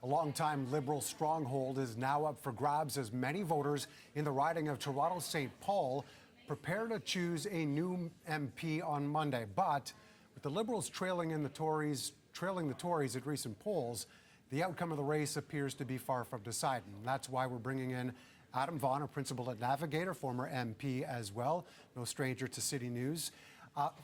A longtime Liberal stronghold is now up for grabs as many voters in the riding of Toronto-St. Paul prepare to choose a new MP on Monday. But with the Liberals trailing the Tories at recent polls, the outcome of the race appears to be far from decided. And that's why we're bringing in Adam Vaughan, a principal at Navigator, former MP as well, no stranger to CityNews.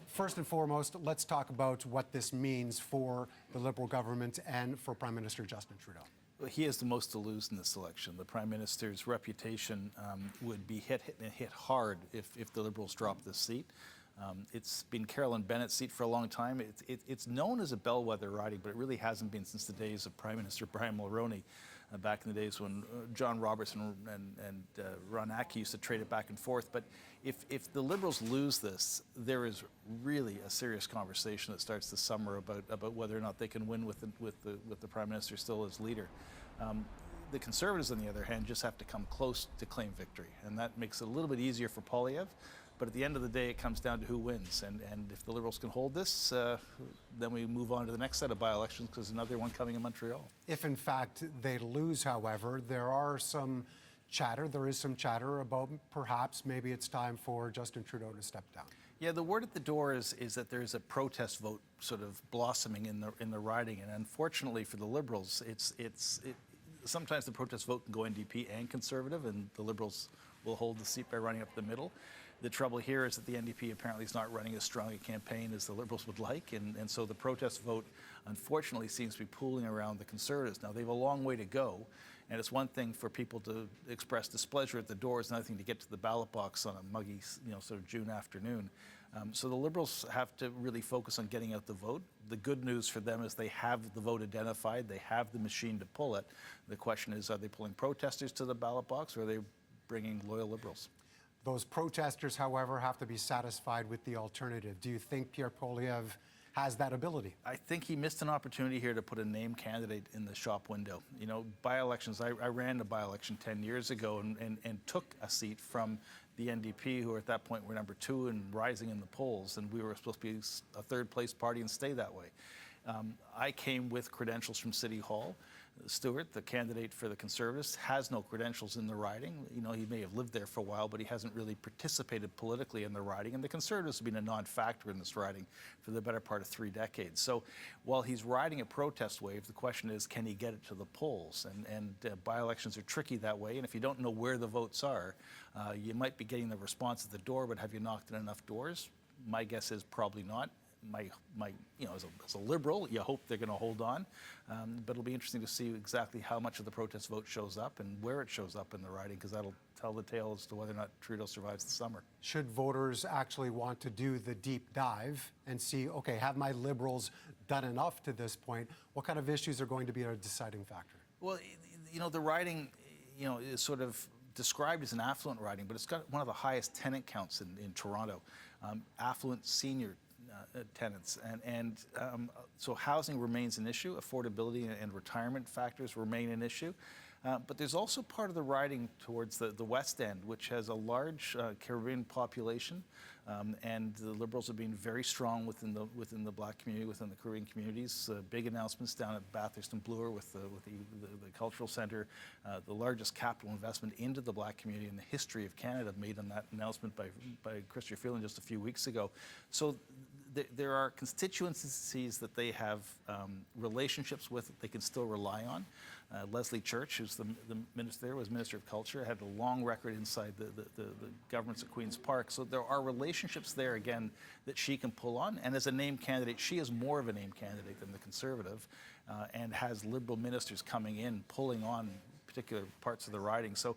First and foremost, let's talk about what this means for the Liberal government and for Prime Minister Justin Trudeau. He has the most to lose in this election. The Prime Minister's reputation would be hit hard if the Liberals drop this seat. It's been Carolyn Bennett's seat for a long time. It's known as a bellwether riding, but it really hasn't been since the days of Prime Minister Brian Mulroney, back in the days when John Robertson and Ron Atke used to trade it back and forth. But if the Liberals lose this, there is really a serious conversation that starts this summer about whether or not they can win with the Prime Minister still as leader. The Conservatives, on the other hand, just have to come close to claim victory, and that makes it a little bit easier for Poilievre. But at the end of the day, it comes down to who wins. And if the Liberals can hold this, then we move on to the next set of by-elections, because there's another one coming in Montreal. If, in fact, they lose, however, there is some chatter about perhaps maybe it's time for Justin Trudeau to step down. Yeah, the word at the door is that there's a protest vote sort of blossoming in the riding. And unfortunately for the Liberals, sometimes the protest vote can go NDP and Conservative, and the Liberals will hold the seat by running up the middle. The trouble here is that the NDP apparently is not running as strong a campaign as the Liberals would like, and so the protest vote, unfortunately, seems to be pooling around the Conservatives. Now, they have a long way to go, and it's one thing for people to express displeasure at the door. It's another thing to get to the ballot box on a muggy, sort of June afternoon. So the Liberals have to really focus on getting out the vote. The good news for them is they have the vote identified. They have the machine to pull it. The question is, are they pulling protesters to the ballot box, or are they bringing loyal Liberals? Those protesters, however, have to be satisfied with the alternative. Do you think Pierre Poilievre has that ability? I think he missed an opportunity here to put a named candidate in the shop window. You know, by-elections, I ran a by-election 10 years ago and took a seat from the NDP, who at that point were number 2 and rising in the polls, and we were supposed to be a third-place party and stay that way. I came with credentials from City Hall. Stewart, the candidate for the Conservatives, has no credentials in the riding. You know, he may have lived there for a while, but he hasn't really participated politically in the riding. And the Conservatives have been a non-factor in this riding for the better part of 3 decades. So while he's riding a protest wave, the question is, can he get it to the polls? And by-elections are tricky that way. And if you don't know where the votes are, you might be getting the response at the door, but have you knocked on enough doors? My guess is probably not. As a Liberal, you hope they're going to hold on, but it'll be interesting to see exactly how much of the protest vote shows up and where it shows up in the riding, because that'll tell the tale as to whether or not Trudeau survives the summer. Should voters actually want to do the deep dive and see, okay, have my Liberals done enough to this point? What kind of issues are going to be a deciding factor? Well, the riding, is sort of described as an affluent riding, but it's got one of the highest tenant counts in Toronto, affluent senior tenants, and so housing remains an issue. Affordability and retirement factors remain an issue, but there's also part of the riding towards the West End, which has a large Caribbean population, and the Liberals have been very strong within the Black community, within the Caribbean communities. Big announcements down at Bathurst and Bloor with the cultural centre, the largest capital investment into the Black community in the history of Canada, made on that announcement by Christopher Phelan just a few weeks ago. So there are constituencies that they have relationships with that they can still rely on. Leslie Church, who's the minister there, was Minister of Culture, had a long record inside the governments at Queen's Park. So there are relationships there, again, that she can pull on. And as a named candidate, she is more of a named candidate than the Conservative, and has Liberal ministers coming in, pulling on particular parts of the riding. So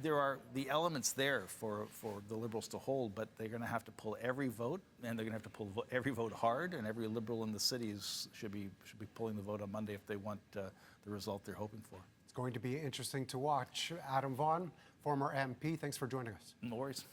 there are the elements there for the Liberals to hold, but they're going to have to pull every vote, and they're going to have to pull every vote hard, and every Liberal in the cities should be pulling the vote on Monday if they want the result they're hoping for. It's going to be interesting to watch. Adam Vaughan, former MP, thanks for joining us. No worries.